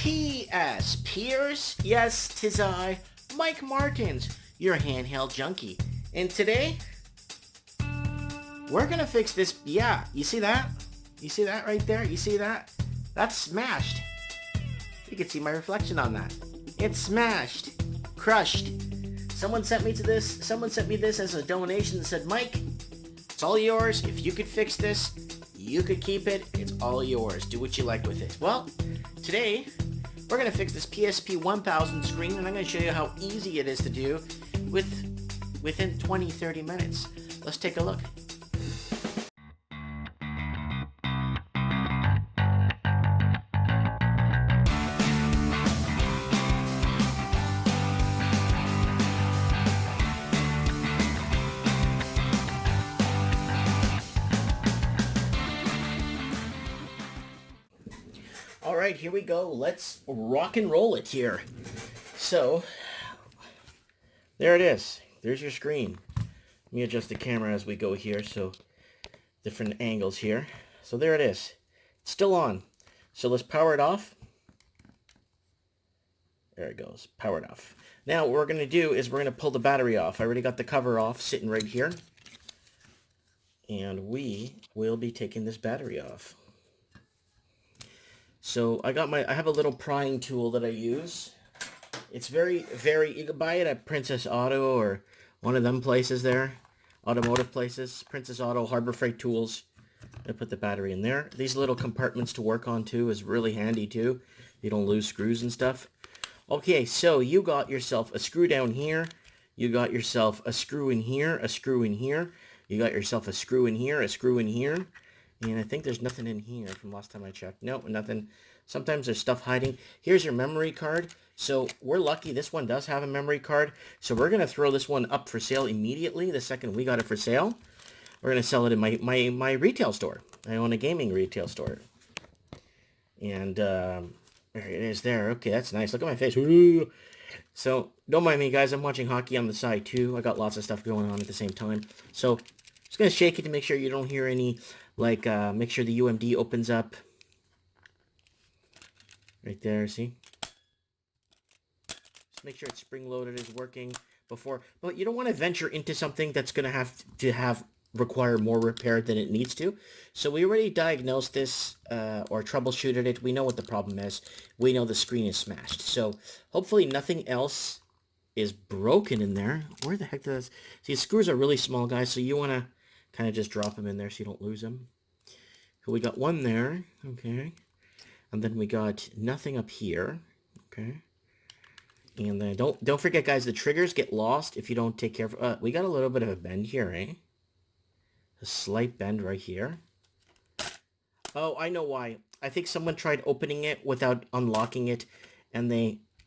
P.S. Pierce, yes, 'tis I, Mike Martins, your handheld junkie. And today, we're gonna fix this. Yeah, you see that? You see that right there? You see that? That's smashed. You can see my reflection on that. It's smashed. Crushed. Someone sent me this as a donation and said, Mike, it's all yours. If you could fix this, you could keep it. It's all yours. Do what you like with it. Well, today, we're going to fix this PSP 1000 screen, and I'm going to show you how easy it is to do within 20-30 minutes. Let's take a look. All right, here we go. Let's rock and roll it here. So, there it is. There's your screen. Let me adjust the camera as we go here, so different angles here. So there it is. It's still on. So let's power it off. There it goes. Powered off. Now what we're going to do is we're going to pull the battery off. I already got the cover off sitting right here. And we will be taking this battery off. So I have a little prying tool that I use. It's very, you can buy it at Princess Auto or one of them places there. Automotive places. Princess Auto, Harbor Freight Tools. I put the battery in there. These little compartments to work on too is really handy too. You don't lose screws and stuff. Okay, so you got yourself a screw down here. You got yourself a screw in here, a screw in here. You got yourself a screw in here, a screw in here. And I think there's nothing in here from last time I checked. Nope, nothing. Sometimes there's stuff hiding. Here's your memory card. So we're lucky this one does have a memory card. So we're going to throw this one up for sale immediately the second we got it for sale. We're going to sell it in my retail store. I own a gaming retail store. And there it is there. Okay, that's nice. Look at my face. Ooh. So don't mind me, guys. I'm watching hockey on the side too. I got lots of stuff going on at the same time. So just going to shake it to make sure you don't hear any... make sure the UMD opens up. Right there, see? Just make sure it's spring-loaded is working before. But you don't want to venture into something that's going to require more repair than it needs to. So we already diagnosed this or troubleshooted it. We know what the problem is. We know the screen is smashed. So hopefully nothing else is broken in there. Where the heck does... See, screws are really small, guys, so you want to kind of just drop them in there so you don't lose them. So we got one there, okay. And then we got nothing up here, okay. And then don't forget, guys, the triggers get lost if you don't take care of... we got a little bit of a bend here, eh? A slight bend right here. Oh, I know why. I think someone tried opening it without unlocking it, and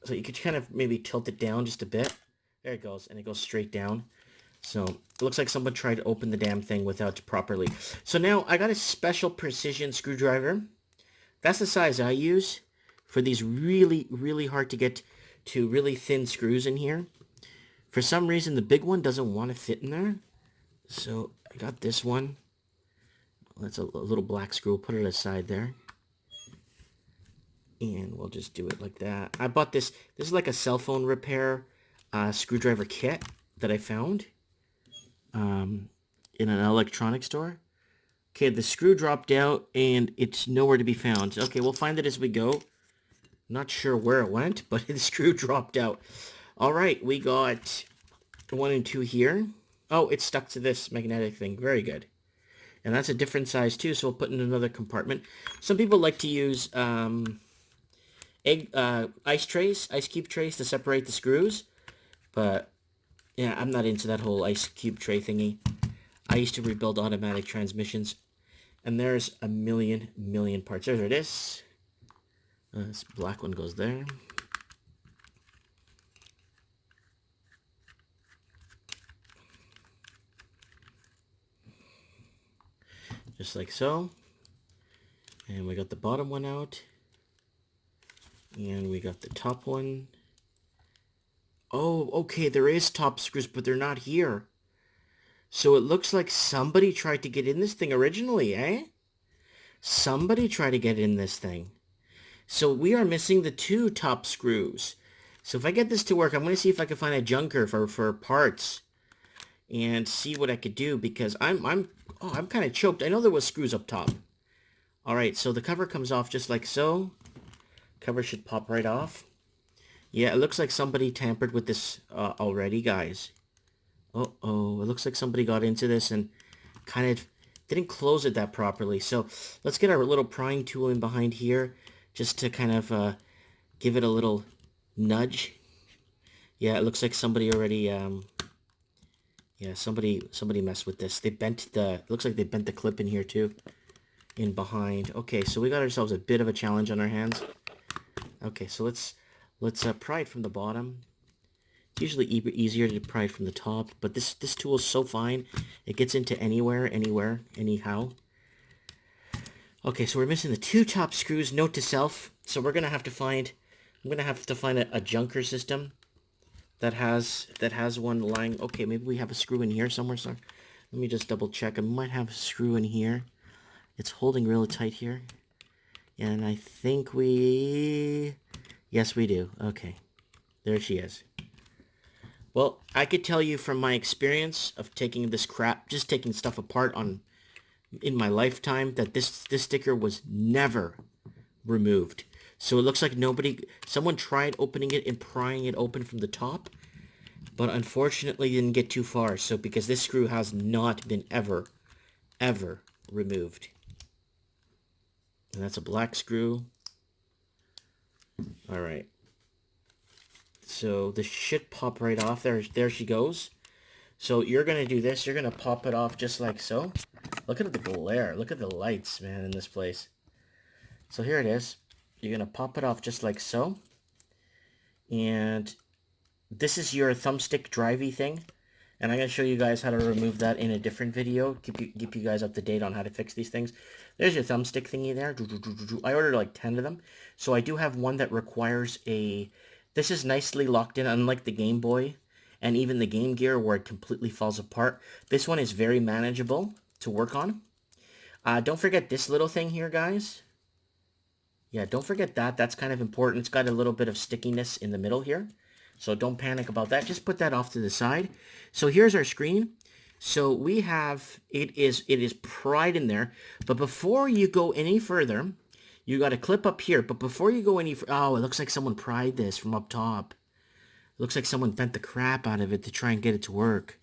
so you could kind of maybe tilt it down just a bit. There it goes, and it goes straight down. So it looks like someone tried to open the damn thing without properly. So now I got a special precision screwdriver. That's the size I use for these really, really hard to get to really thin screws in here. For some reason, the big one doesn't want to fit in there. So I got this one. That's a little black screw. We'll put it aside there. And we'll just do it like that. I bought this. This is like a cell phone repair screwdriver kit that I found. In an electronics store. Okay, the screw dropped out and it's nowhere to be found. Okay, we'll find it as we go. Not sure where it went, but the screw dropped out. All right, we got 1 and 2 here. Oh, it's stuck to this magnetic thing. Very good. And that's a different size too, so we'll put in another compartment. Some people like to use ice cube trays to separate the screws, but yeah, I'm not into that whole ice cube tray thingy. I used to rebuild automatic transmissions. And there's a million parts. There it is. This black one goes there. Just like so. And we got the bottom one out. And we got the top one. Oh, okay, there is top screws, but they're not here. So it looks like somebody tried to get in this thing originally, eh? Somebody tried to get in this thing. So we are missing the 2 top screws. So if I get this to work, I'm going to see if I can find a junker for parts and see what I could do, because I'm kind of choked. I know there was screws up top. All right, so the cover comes off just like so. Cover should pop right off. Yeah, it looks like somebody tampered with this already, guys. Uh-oh, it looks like somebody got into this and kind of didn't close it that properly. So let's get our little prying tool in behind here just to kind of give it a little nudge. Yeah, it looks like somebody already, yeah, somebody messed with this. They bent it looks like they bent the clip in here too, in behind. Okay, so we got ourselves a bit of a challenge on our hands. Okay, so let's pry it from the bottom. It's usually easier to pry it from the top, but this tool is so fine. It gets into anywhere, anyhow. Okay, so we're missing the 2 top screws. Note to self. So we're gonna have to find. I'm gonna have to find a junker system that has one lying. Okay, maybe we have a screw in here somewhere. So let me just double check. I might have a screw in here. It's holding really tight here, and I think yes, we do. Okay, there she is. Well, I could tell you from my experience of taking this crap, just taking stuff apart in my lifetime, that this sticker was never removed. So it looks like someone tried opening it and prying it open from the top, but unfortunately didn't get too far. So because this screw has not been ever removed. And that's a black screw. All right. So this should pop right off. There she goes. So you're going to do this. You're going to pop it off just like so. Look at the glare. Look at the lights, man, in this place. So here it is. You're going to pop it off just like so. And this is your thumbstick drivey thing. And I'm going to show you guys how to remove that in a different video. Keep you guys up to date on how to fix these things. There's your thumbstick thingy there. I ordered like 10 of them. So I do have one that requires a... This is nicely locked in, unlike the Game Boy and even the Game Gear where it completely falls apart. This one is very manageable to work on. Don't forget this little thing here, guys. Yeah, don't forget that. That's kind of important. It's got a little bit of stickiness in the middle here. So don't panic about that. Just put that off to the side. So here's our screen. So we have, it is pried in there. But before you go any further... You got a clip up here, but before you go any... Oh, it looks like someone pried this from up top. It looks like someone bent the crap out of it to try and get it to work.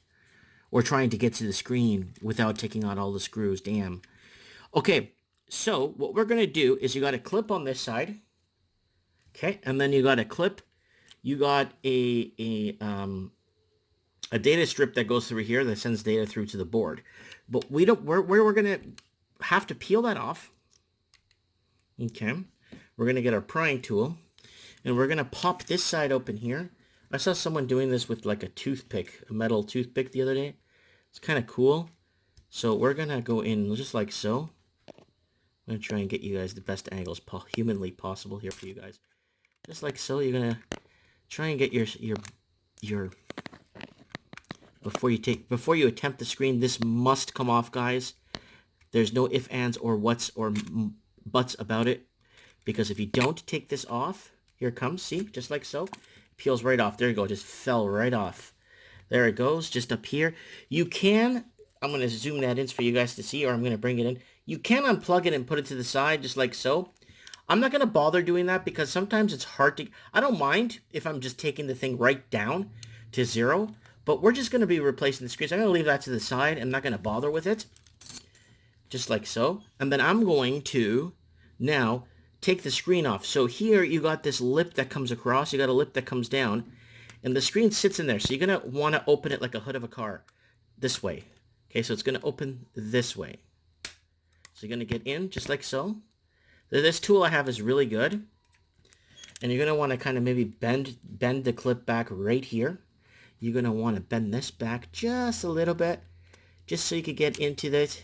Or trying to get to the screen without taking out all the screws. Damn. Okay, so what we're going to do is you got a clip on this side. Okay, and then you got a clip. You got a data strip that goes through here that sends data through to the board. But we're going to have to peel that off. Okay, we're going to get our prying tool, and we're going to pop this side open here. I saw someone doing this with like a toothpick, a metal toothpick the other day. It's kind of cool. So we're going to go in just like so. I'm going to try and get you guys the best angles humanly possible here for you guys. Just like so, you're going to try and get your before you attempt the screen. This must come off, guys. There's no ifs, ands, or whats, or buts about it, because if you don't take this off, here it comes, see, just like so, peels right off. There you go, just fell right off. There it goes, just up here. You can, I'm going to zoom that in for you guys to see, or I'm going to bring it in. You can unplug it and put it to the side, just like so. I'm not going to bother doing that because sometimes it's hard to, I don't mind if I'm just taking the thing right down to 0, but we're just going to be replacing the screen. So I'm going to leave that to the side. I'm not going to bother with it. Just like so. And then I'm going to now take the screen off. So here you got this lip that comes across. You got a lip that comes down. And the screen sits in there. So you're going to want to open it like a hood of a car. This way. Okay, so it's going to open this way. So you're going to get in just like so. This tool I have is really good. And you're going to want to kind of maybe bend the clip back right here. You're going to want to bend this back just a little bit. Just so you could get into this.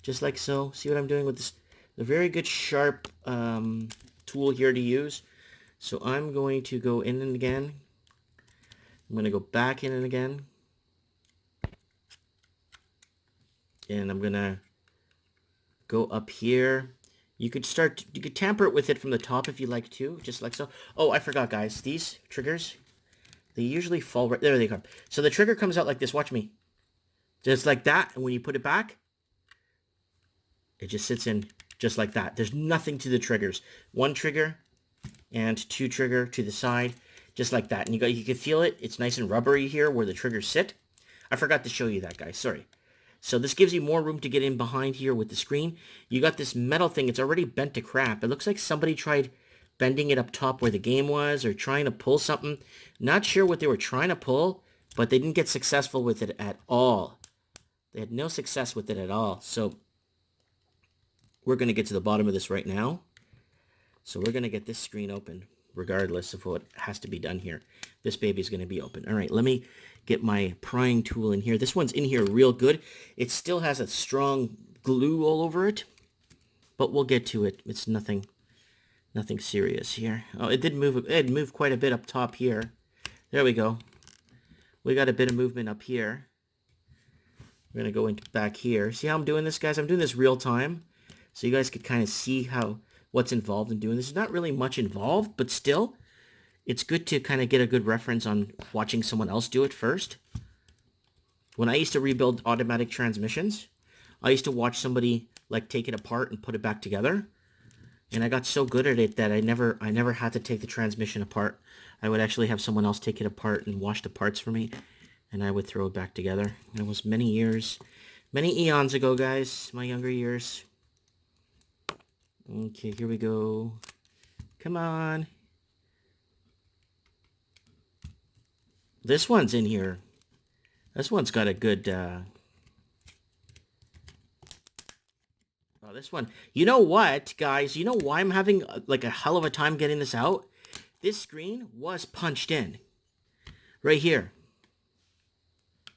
Just like so. See what I'm doing with this? A very good sharp tool here to use. So I'm going to go in and again. I'm going to go back in and again. And I'm going to go up here. You could tamper it with it from the top if you like to, just like so. Oh, I forgot, guys. These triggers, they usually fall right, there they come. So the trigger comes out like this, watch me. Just like that, and when you put it back, it just sits in just like that. There's nothing to the triggers. One trigger and two trigger to the side, just like that. And you can feel it. It's nice and rubbery here where the triggers sit. I forgot to show you that, guys. Sorry. So this gives you more room to get in behind here with the screen. You got this metal thing. It's already bent to crap. It looks like somebody tried bending it up top where the game was or trying to pull something. Not sure what they were trying to pull, but they didn't get successful with it at all. They had no success with it at all. So we're going to get to the bottom of this right now. So we're going to get this screen open regardless of what has to be done here. This baby's going to be open. All right, let me get my prying tool in here. This one's in here real good. It still has a strong glue all over it, but we'll get to it. It's nothing serious here. Oh, it did move. It moved quite a bit up top here. There we go. We got a bit of movement up here. We're going to go into back here. See how I'm doing this, guys? I'm doing this real time, so you guys could kind of see what's involved in doing this. There's not really much involved, but still, it's good to kind of get a good reference on watching someone else do it first. When I used to rebuild automatic transmissions, I used to watch somebody like take it apart and put it back together. And I got so good at it that I never had to take the transmission apart. I would actually have someone else take it apart and wash the parts for me, and I would throw it back together. And it was many eons ago, guys, my younger years. Okay, here we go. Come on. This one's in here. This one's got a good, oh, this one. You know what, guys? You know why I'm having, like, a hell of a time getting this out? This screen was punched in. Right here.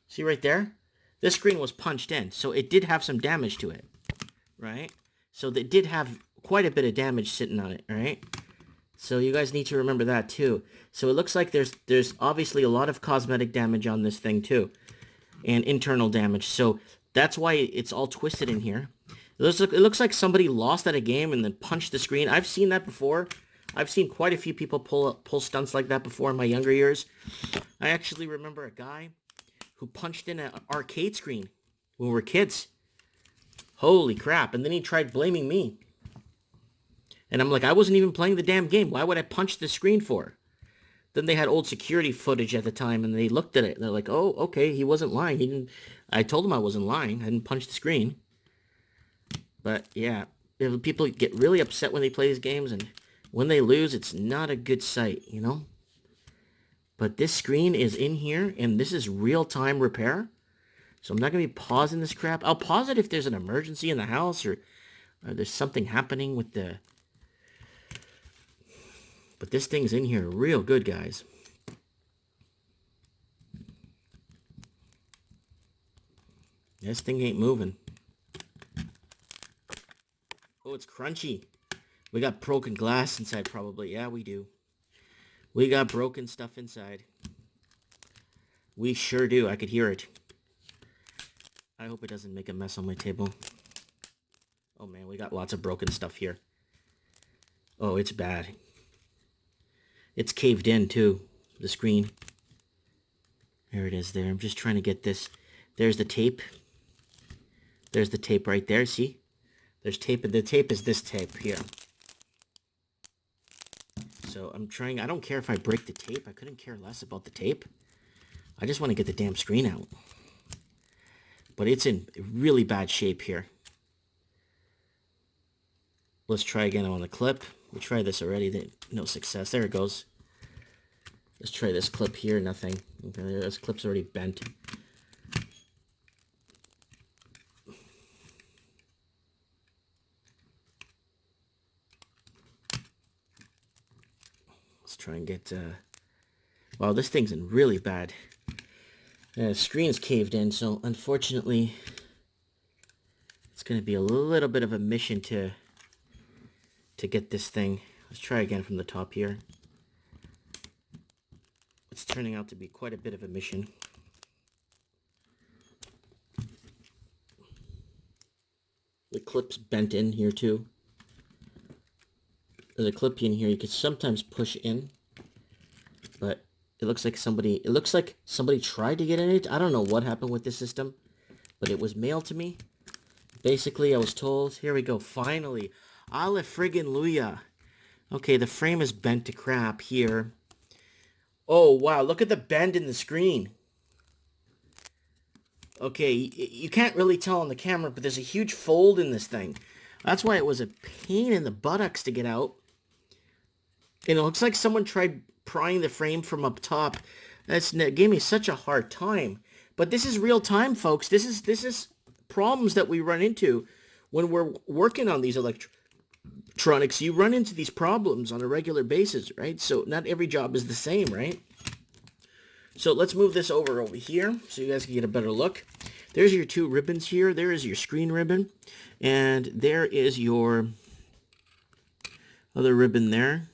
See right there? This screen was punched in, so it did have some damage to it. Right? So it did have quite a bit of damage sitting on it, right? So you guys need to remember that too. So it looks like there's obviously a lot of cosmetic damage on this thing too, and internal damage. So that's why it's all twisted in here. It looks like somebody lost at a game and then punched the screen. I've seen that before. I've seen quite a few people pull stunts like that before in my younger years. I actually remember a guy who punched in an arcade screen when we were kids. Holy crap. And then he tried blaming me. And I'm like, I wasn't even playing the damn game. Why would I punch the screen for? Then they had old security footage at the time, and they looked at it, and they're like, oh, okay, he wasn't lying. I told him I wasn't lying. I didn't punch the screen. But, yeah, people get really upset when they play these games, and when they lose, it's not a good sight, you know? But this screen is in here, and this is real-time repair. So I'm not going to be pausing this crap. I'll pause it if there's an emergency in the house, or there's something happening with the... But this thing's in here real good, guys. This thing ain't moving. Oh, it's crunchy. We got broken glass inside probably. Yeah, we do. We got broken stuff inside. We sure do. I could hear it. I hope it doesn't make a mess on my table. Oh man, we got lots of broken stuff here. Oh, it's bad. It's caved in too, the screen. There it is there. I'm just trying to get this. There's the tape. There's the tape right there, see? There's tape, and the tape is this tape here. So I'm trying, I don't care if I break the tape. I couldn't care less about the tape. I just want to get the damn screen out. But it's in really bad shape here. Let's try again on the clip. We tried this already. No success. There it goes. Let's try this clip here. Nothing. Okay, this clip's already bent. Let's try and get... Wow, this thing's in really bad... the screen's caved in, so unfortunately... it's going to be a little bit of a mission to get this thing. Let's try again from the top here. It's turning out to be quite a bit of a mission. The clip's bent in here too. There's a clip in here you can sometimes push in, but it looks like somebody tried to get in it. I don't know what happened with this system, but it was mailed to me. Basically, I was told, here we go, finally. Alle friggin' Luya. Okay, the frame is bent to crap here. Oh, wow, look at the bend in the screen. Okay, you can't really tell on the camera, but there's a huge fold in this thing. That's why it was a pain in the buttocks to get out. And it looks like someone tried prying the frame from up top. That gave me such a hard time. But this is real time, folks. This is problems that we run into when we're working on these electronics. You run into these problems on a regular basis, right? So not every job is the same, right? So let's move this over here so you guys can get a better look. There's your two ribbons here. There is your screen ribbon. And there is your other ribbon there.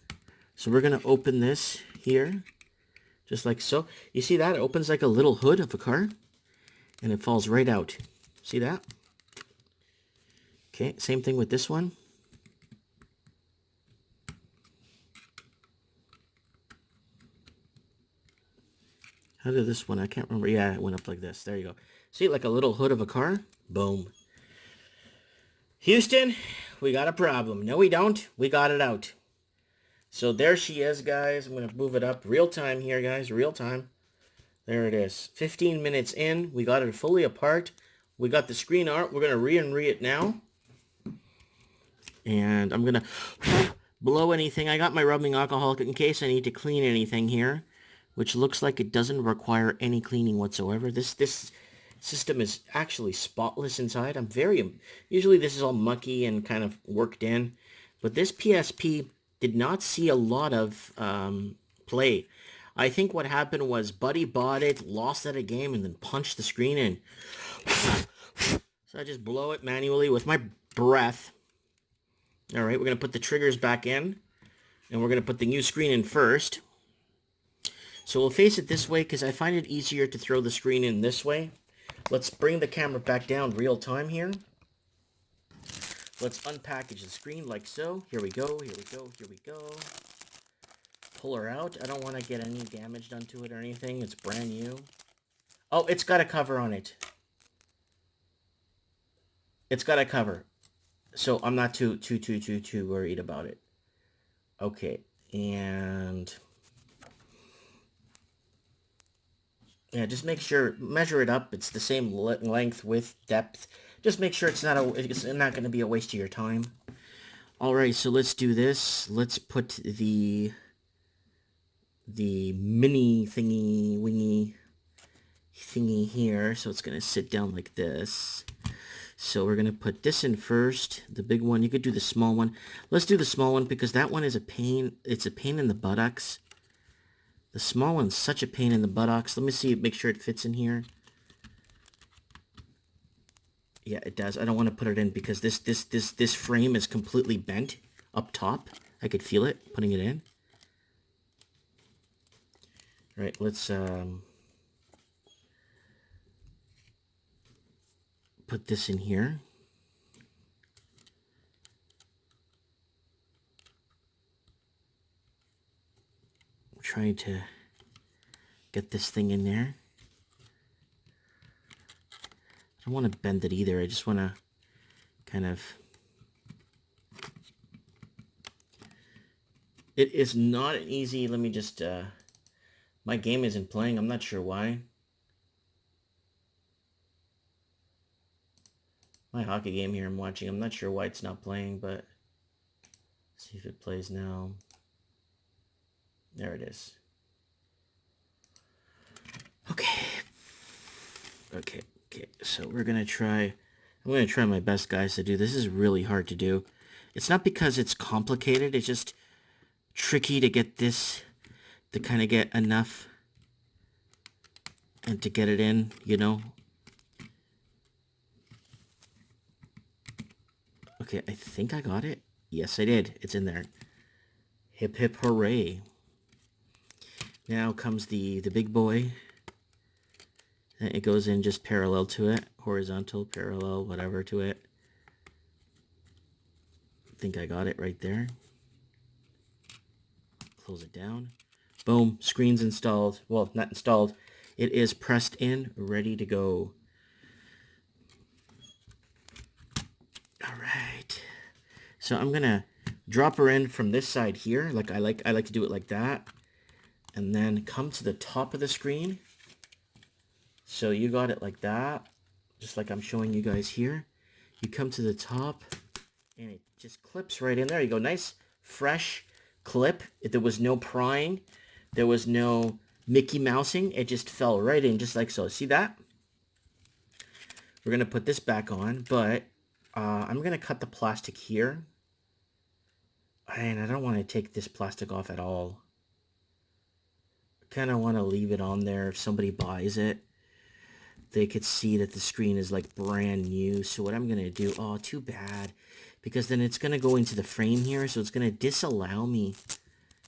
So we're going to open this here, just like so. You see that? It opens like a little hood of a car, and it falls right out. See that? Okay, same thing with this one. How did this one? I can't remember. Yeah, it went up like this. There you go. See, like a little hood of a car? Boom. Houston, we got a problem. No, we don't. We got it out. So there she is, guys. I'm going to move it up. Real time here, guys. Real time. There it is. 15 minutes in. We got it fully apart. We got the screen art. We're going to re-and-re it now. And I'm going to blow anything. I got my rubbing alcohol in case I need to clean anything here, which looks like it doesn't require any cleaning whatsoever. This system is actually spotless inside. Usually this is all mucky and kind of worked in, but this PSP did not see a lot of play. I think what happened was Buddy bought it, lost at a game, and then punched the screen in. So I just blow it manually with my breath. All right, we're going to put the triggers back in, and we're going to put the new screen in first. So we'll face it this way because I find it easier to throw the screen in this way. Let's bring the camera back down real time here. Let's unpackage the screen like so. Here we go, here we go, here we go. Pull her out. I don't want to get any damage done to it or anything. It's brand new. Oh, it's got a cover on it. It's got a cover. So I'm not too worried about it. Okay, and yeah, just make sure, measure it up. It's the same length, width, depth. Just make sure it's not going to be a waste of your time. All right, so let's do this. Let's put the mini thingy here. So it's going to sit down like this. So we're going to put this in first, the big one. You could do the small one. Let's do the small one because that one is a pain. It's a pain in the buttocks. The small one's such a pain in the buttocks. Let me see, make sure it fits in here. Yeah, it does. I don't want to put it in because this frame is completely bent up top. I could feel it putting it in. All right, let's put this in here. I'm trying to get this thing in there. I don't want to bend it either. I just want to kind of... It is not an easy... Let me just... My game isn't playing. I'm not sure why. My hockey game here I'm watching. I'm not sure why it's not playing, but... See if it plays now. There it is. Okay. Okay. Okay, so we're going to try, I'm going to try my best, guys, to do this. This is really hard to do. It's not because it's complicated, it's just tricky to get this, to kind of get enough, and to get it in, you know. Okay, I think I got it. Yes, I did. It's in there. Hip, hip, hooray. Now comes the big boy. And it goes in just parallel to it, horizontal, parallel, whatever to it. I think I got it right there. close it down. Boom, screen's installed. Well, not installed. It is pressed in, ready to go. All right. So I'm gonna drop her in from this side here. Like I like to do it like that. And then come to the top of the screen. So you got it like that, just like I'm showing you guys here. You come to the top, and it just clips right in there. You go, nice, fresh clip. There was no prying. There was no Mickey Mousing. It just fell right in, just like so. See that? We're going to put this back on, but I'm going to cut the plastic here. And I don't want to take this plastic off at all. I kind of want to leave it on there if somebody buys it. They could see that the screen is like brand new. So what I'm going to do, oh, too bad. Because then it's going to go into the frame here. So it's going to disallow me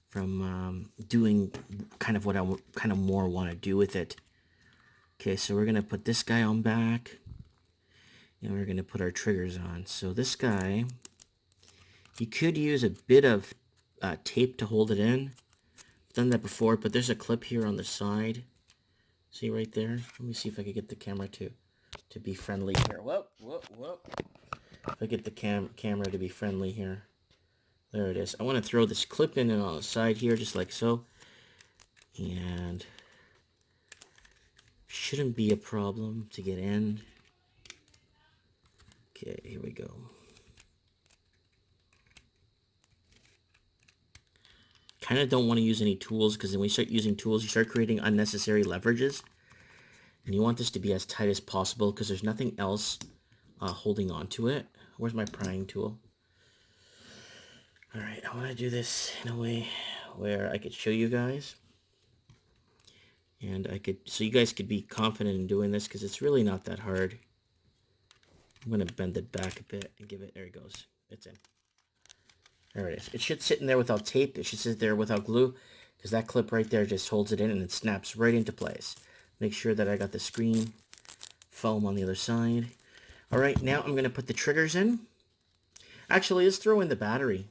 from doing kind of what I kind of more want to do with it. Okay, so we're going to put this guy on back. And we're going to put our triggers on. So this guy, you could use a bit of tape to hold it in. I've done that before, but there's a clip here on the side. See right there? Let me see if I can get the camera to be friendly here. Whoa, whoa, whoa. If I get the camera to be friendly here. There it is. I want to throw this clip in and on the side here, just like so. And shouldn't be a problem to get in. Okay, here we go. Kind of don't want to use any tools, because when you start using tools, you start creating unnecessary leverages. And you want this to be as tight as possible, because there's nothing else holding on to it. Where's my prying tool? All right, I want to do this in a way where I could show you guys. And so you guys could be confident in doing this, because it's really not that hard. I'm going to bend it back a bit and give it, there it goes. It's in. There it is. It should sit in there without tape. It should sit there without glue, because that clip right there just holds it in and it snaps right into place. Make sure that I got the screen foam on the other side. All right, now I'm going to put the triggers in. Actually, let's throw in the battery.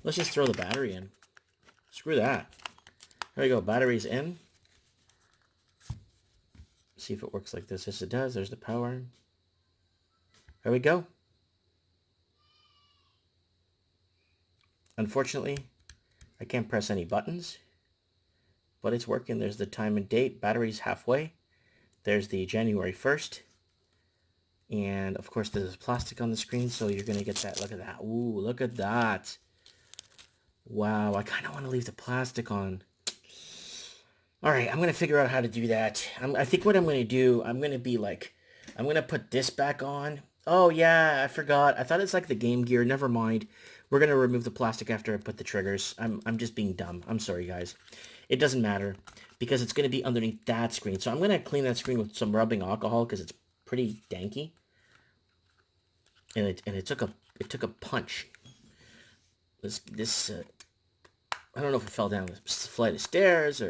Let's just throw the battery in. Screw that. There we go. Battery's in. See if it works like this. Yes, it does. There's the power. There we go. Unfortunately, I can't press any buttons, but it's working. There's the time and date. Battery's halfway. There's the January 1st. And of course, there's plastic on the screen, so you're going to get that. Look at that. Ooh, look at that. Wow, I kind of want to leave the plastic on. All right, I'm going to figure out how to do that. I think what I'm going to do, I'm going to put this back on. Oh, yeah, I forgot. I thought it's like the Game Gear. Never mind. We're going to remove the plastic after I put the triggers. I'm just being dumb. I'm sorry, guys. It doesn't matter, because it's going to be underneath that screen. So I'm going to clean that screen with some rubbing alcohol, because it's pretty danky. And it took a punch. This I don't know if it fell down a flight of stairs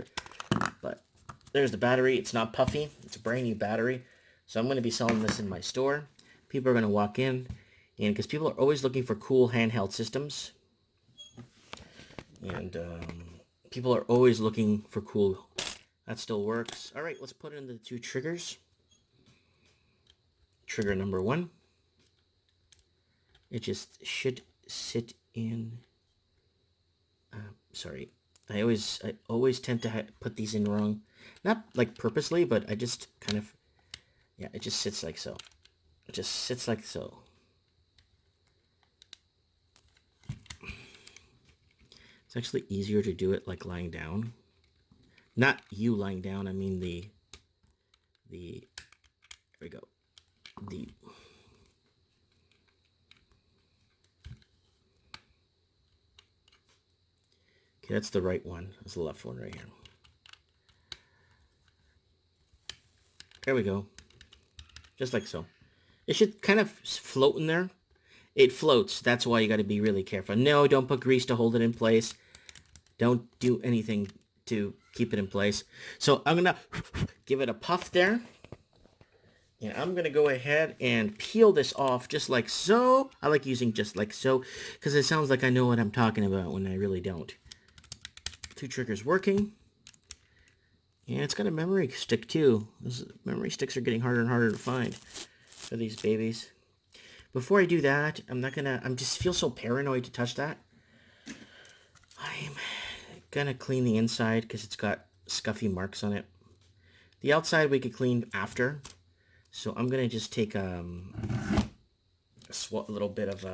but there's the battery. It's not puffy. It's a brand new battery. So I'm going to be selling this in my store. People are going to walk in, and because people are always looking for cool handheld systems, and people are always looking for cool. That still works. All right, let's put in the two triggers. Trigger number 1. It just should sit in. Sorry, I always tend to put these in wrong, not like purposely, but I just kind of, yeah, it just sits like so. It just sits like so. It's actually easier to do it like lying down. Not you lying down. I mean there we go. Okay, that's the right one. That's the left one right here. There we go. Just like so. It should kind of float in there. It floats. That's why you got to be really careful. No, don't put grease to hold it in place. Don't do anything to keep it in place. So I'm going to give it a puff there. And I'm going to go ahead and peel this off just like so. I like using just like so, because it sounds like I know what I'm talking about when I really don't. 2 triggers working. And it's got a memory stick too. Those memory sticks are getting harder and harder to find for these babies. Before I do that, I'm just feel so paranoid to touch that. I'm gonna clean the inside because it's got scuffy marks on it. The outside we could clean after. So I'm gonna just take a little bit of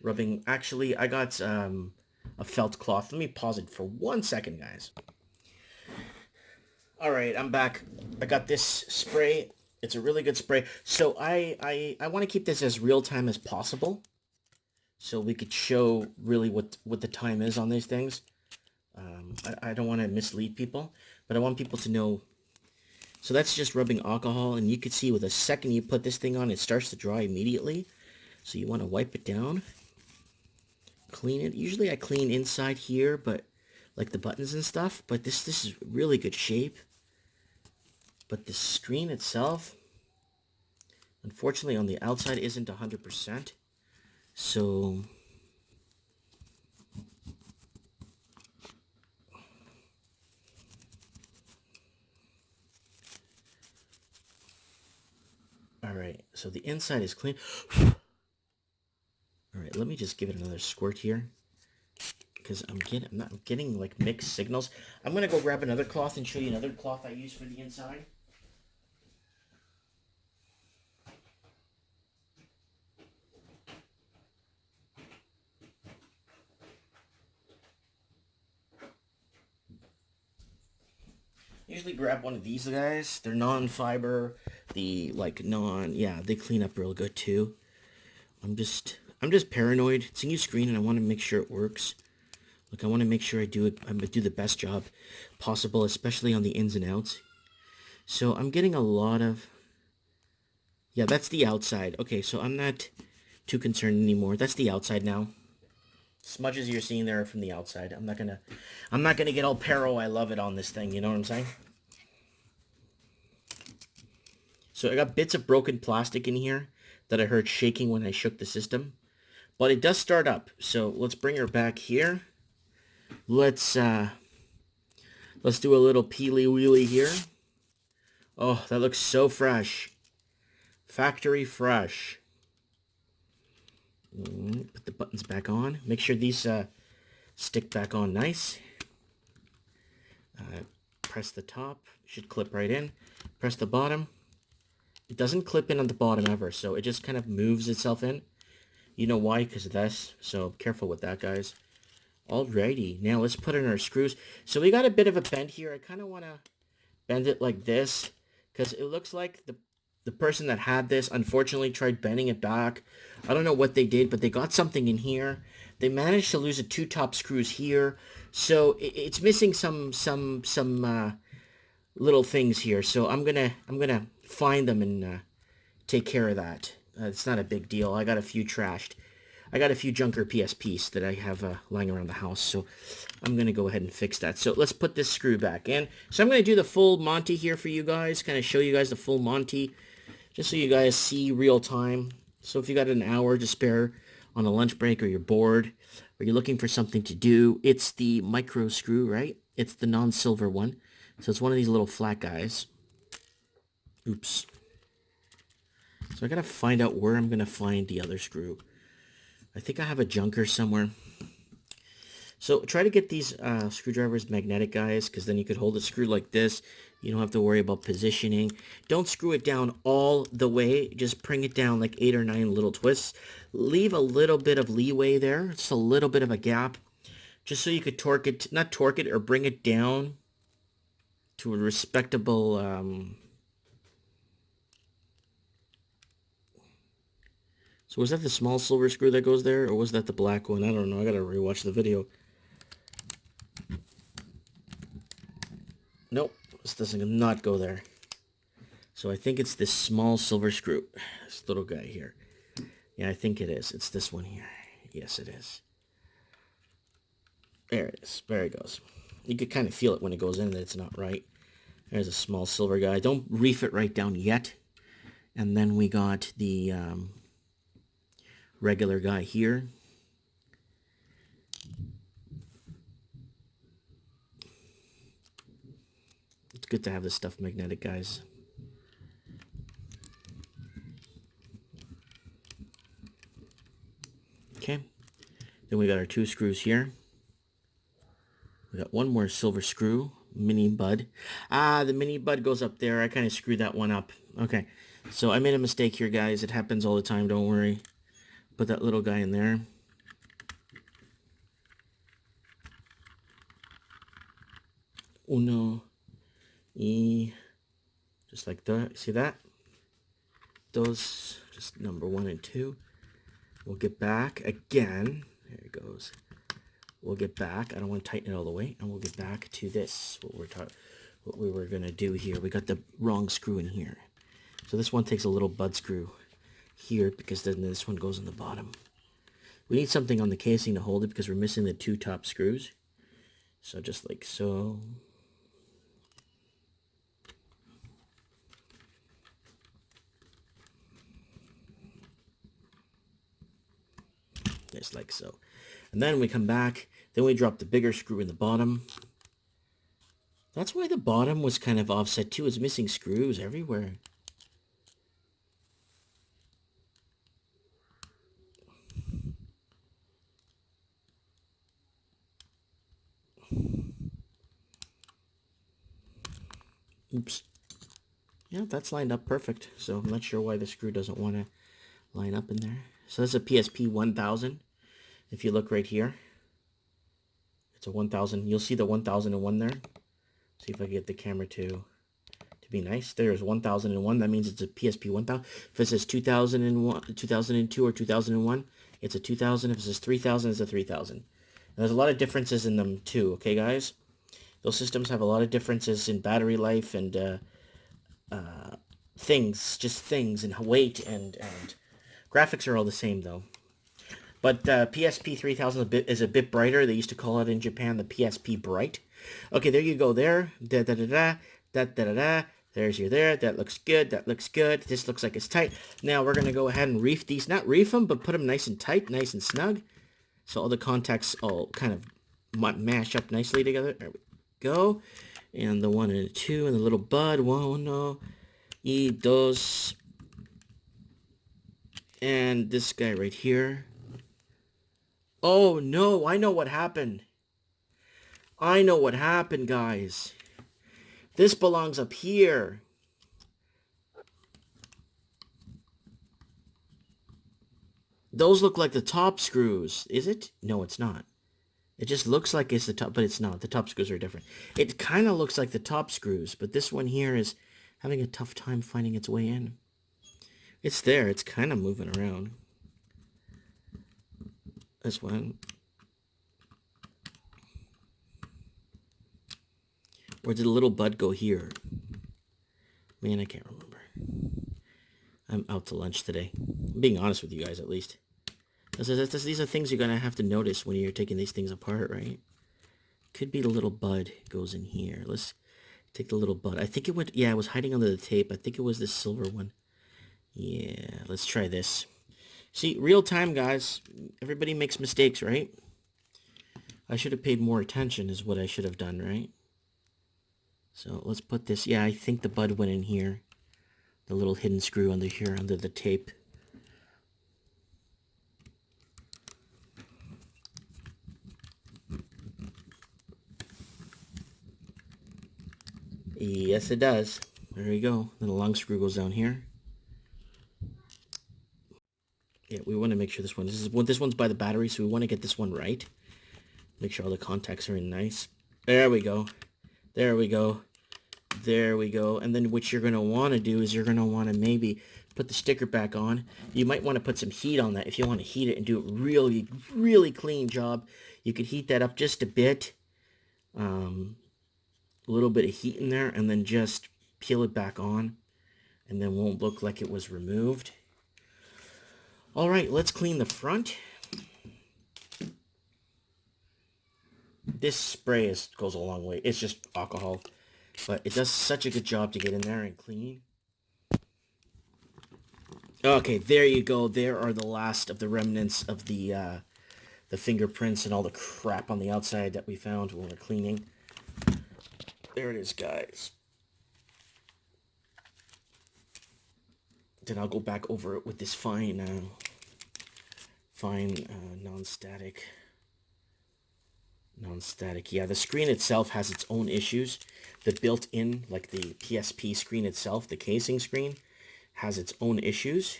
rubbing. Actually, I got a felt cloth. Let me pause it for 1 second, guys. All right, I'm back. I got this spray. It's a really good spray. So I want to keep this as real time as possible, so we could show really what the time is on these things. I don't want to mislead people, but I want people to know. So that's just rubbing alcohol, and you can see with a second you put this thing on, it starts to dry immediately. So you want to wipe it down, clean it. Usually I clean inside here, but like the buttons and stuff. But this is really good shape. But the screen itself, unfortunately, on the outside isn't 100%. So all right, so the inside is clean. All right, let me just give it another squirt here, because I'm getting like mixed signals. I'm gonna go grab another cloth and show you another cloth I use for the inside. Usually grab one of these guys. They're non-fiber. They clean up real good too. I'm just paranoid. It's a new screen and I want to make sure it works. Like, I want to make sure I'm gonna do the best job possible, especially on the ins and outs. So I'm getting a lot of, yeah, that's the outside. Okay, so I'm not too concerned anymore. That's the outside now. Smudges you're seeing there are from the outside. I'm not gonna get all paro I love it on this thing, you know what I'm saying? So I got bits of broken plastic in here that I heard shaking when I shook the system. But it does start up. So let's bring her back here. Let's do a little peely wheelie here. Oh, that looks so fresh. Factory fresh. Put the buttons back on. Make sure these stick back on nice. Press the top. Should clip right in. Press the bottom. It doesn't clip in on the bottom ever, so it just kind of moves itself in. You know why? Because of this. So careful with that, guys. Alrighty. Now let's put in our screws. So we got a bit of a bend here. I kind of want to bend it like this, because it looks like the person that had this unfortunately tried bending it back. I don't know what they did, but they got something in here. They managed to lose the 2 top screws here, so it's missing some little things here. So I'm gonna find them and take care of that. It's not a big deal. I got a few trashed. I got a few junker PSPs that I have lying around the house, so I'm going to go ahead and fix that. So let's put this screw back in. So I'm going to do the full Monty here for you guys, kind of show you guys the full Monty, just so you guys see real time. So if you got an hour to spare on a lunch break, or you're bored, or you're looking for something to do, it's the micro screw, right? It's the non-silver one. So it's one of these little flat guys. Oops. So I got to find out where I'm going to find the other screw. I think I have a junker somewhere. So try to get these screwdrivers magnetic, guys, because then you could hold the screw like this. You don't have to worry about positioning. Don't screw it down all the way. Just bring it down like 8 or 9 little twists. Leave a little bit of leeway there. Just a little bit of a gap. Just so you could torque it, not torque it, or bring it down to a respectable... So was that the small silver screw that goes there, or was that the black one? I don't know. I gotta rewatch the video. Nope, this doesn't not go there. So I think it's this small silver screw. This little guy here. Yeah, I think it is. It's this one here. Yes, it is. There it is. There it goes. You could kind of feel it when it goes in that it's not right. There's a small silver guy. Don't reef it right down yet. And then we got the... regular guy here. good to have this stuff magnetic, guys. Okay. Then we got our 2 screws here. We got one more silver screw, mini bud. Ah, the mini bud goes up there. I kind of screwed that one up. Okay, so I made a mistake here, guys. It happens all the time, don't worry. Put that little guy in there. Uno, y, just like that. See that? Those, just number 1 and 2. We'll get back again. There it goes. We'll get back. I don't want to tighten it all the way. And we'll get back to this, what we were going to do here. We got the wrong screw in here. So this one takes a little bud screw here because then this one goes in the bottom. We need something on the casing to hold it because we're missing the 2 top screws. So just like so. Just like so. And then we come back, then we drop the bigger screw in the bottom. That's why the bottom was kind of offset too. It's missing screws everywhere. Oops. Yeah, that's lined up perfect. So I'm not sure why the screw doesn't want to line up in there. So that's a PSP 1000. If you look right here, it's a 1000. You'll see the 1001 there. See if I can get the camera to be nice. There's 1001. That means it's a PSP 1000. If it says 2001, 2002, or 2001, it's a 2000. If it says 3000, it's a 3000. And there's a lot of differences in them too, okay, guys? Those systems have a lot of differences in battery life and things, and weight, and graphics are all the same, though. But PSP 3000 is a bit brighter. They used to call it in Japan the PSP Bright. Okay, there you go there. Da-da-da-da. There's your there. That looks good. That looks good. This looks like it's tight. Now we're going to go ahead and reef these. Not reef them, but put them nice and tight, nice and snug. So all the contacts all kind of mash up nicely together. There we go. And the 1 and the 2 and the little bud. 1, y dos. And this guy right here. Oh no, I know what happened. I know what happened, guys. This belongs up here. Those look like the top screws. Is it? No, it's not. It just looks like it's the top, but it's not. The top screws are different. It kind of looks like the top screws, but this one here is having a tough time finding its way in. It's there. It's kind of moving around. This one. Or did a little bud go here? Man, I can't remember. I'm out to lunch today. I'm being honest with you guys, at least. These are things you're going to have to notice when you're taking these things apart, right? Could be the little bud goes in here. Let's take the little bud. I think it went... Yeah, it was hiding under the tape. I think it was this silver one. Yeah, let's try this. See, real time, guys. Everybody makes mistakes, right? I should have paid more attention is what I should have done, right? So let's put this... Yeah, I think the bud went in here. The little hidden screw under here, under the tape. Yes, it does. There you go. Then the long screw goes down here. Yeah, we want to make sure this one's by the battery, so we want to get this one right. Make sure all the contacts are in nice. There we go. There we go. There we go. And then what you're going to want to do is you're going to want to maybe put the sticker back on. You might want to put some heat on that if you want to heat it and do a really, really clean job. You could heat that up just a bit. A little bit of heat in there, and then just peel it back on, and then won't look like it was removed. All right, let's clean the front. This spray goes a long way. It's just alcohol, but it does such a good job to get in there and clean. Okay, there you go. There are the last of the remnants of the fingerprints and all the crap on the outside that we found when we were cleaning. There it is, guys. Then I'll go back over it with this fine non-static. Yeah, the screen itself has its own issues. The built-in, like the PSP screen itself, the casing screen, has its own issues.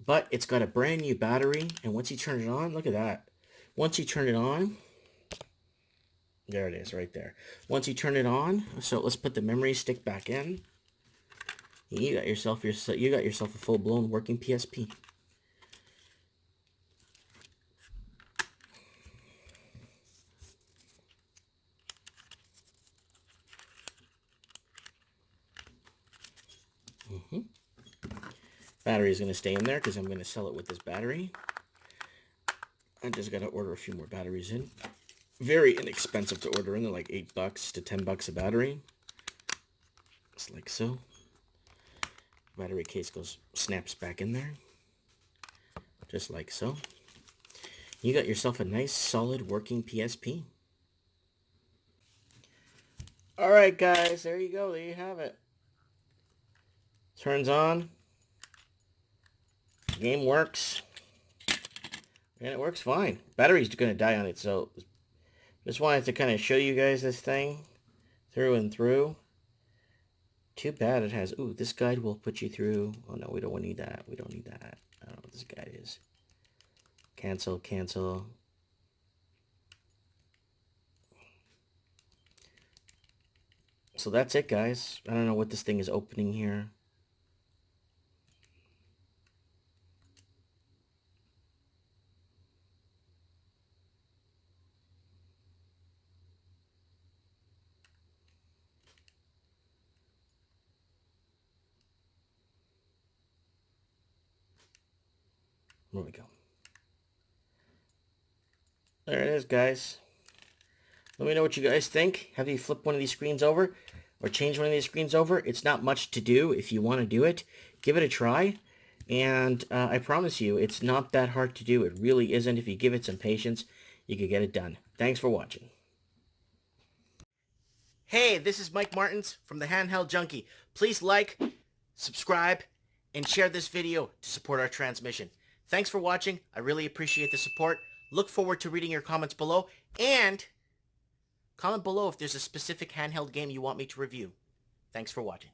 But it's got a brand new battery, and once you turn it on, look at that. Once you turn it on, there it is right there. Once you turn it on, so let's put the memory stick back in. You got yourself a full-blown working PSP. Battery is going to stay in there because I'm going to sell it with this battery. I just got to order a few more batteries in. Very inexpensive to order in. They're like $8 to $10 a battery. Just like so. Battery case snaps back in there. Just like so. You got yourself a nice, solid, working PSP. Alright guys, there you go. There you have it. Turns on. Game works. And it works fine. Battery's going to die on it, so just wanted to kind of show you guys this thing through and through. Too bad it has... Ooh, this guide will put you through... Oh no, we don't need that. We don't need that. I don't know what this guide is. Cancel, cancel. So that's it, guys. I don't know what this thing is opening here. There we go. There it is, guys. Let me know what you guys think. Have you flipped one of these screens over or changed one of these screens over? It's not much to do. If you want to do it, give it a try. And I promise you, it's not that hard to do. It really isn't. If you give it some patience, you can get it done. Thanks for watching. Hey, this is Mike Martins from the Handheld Junkie. Please like, subscribe, and share this video to support our transmission. Thanks for watching. I really appreciate the support. Look forward to reading your comments below. And comment below if there's a specific handheld game you want me to review. Thanks for watching.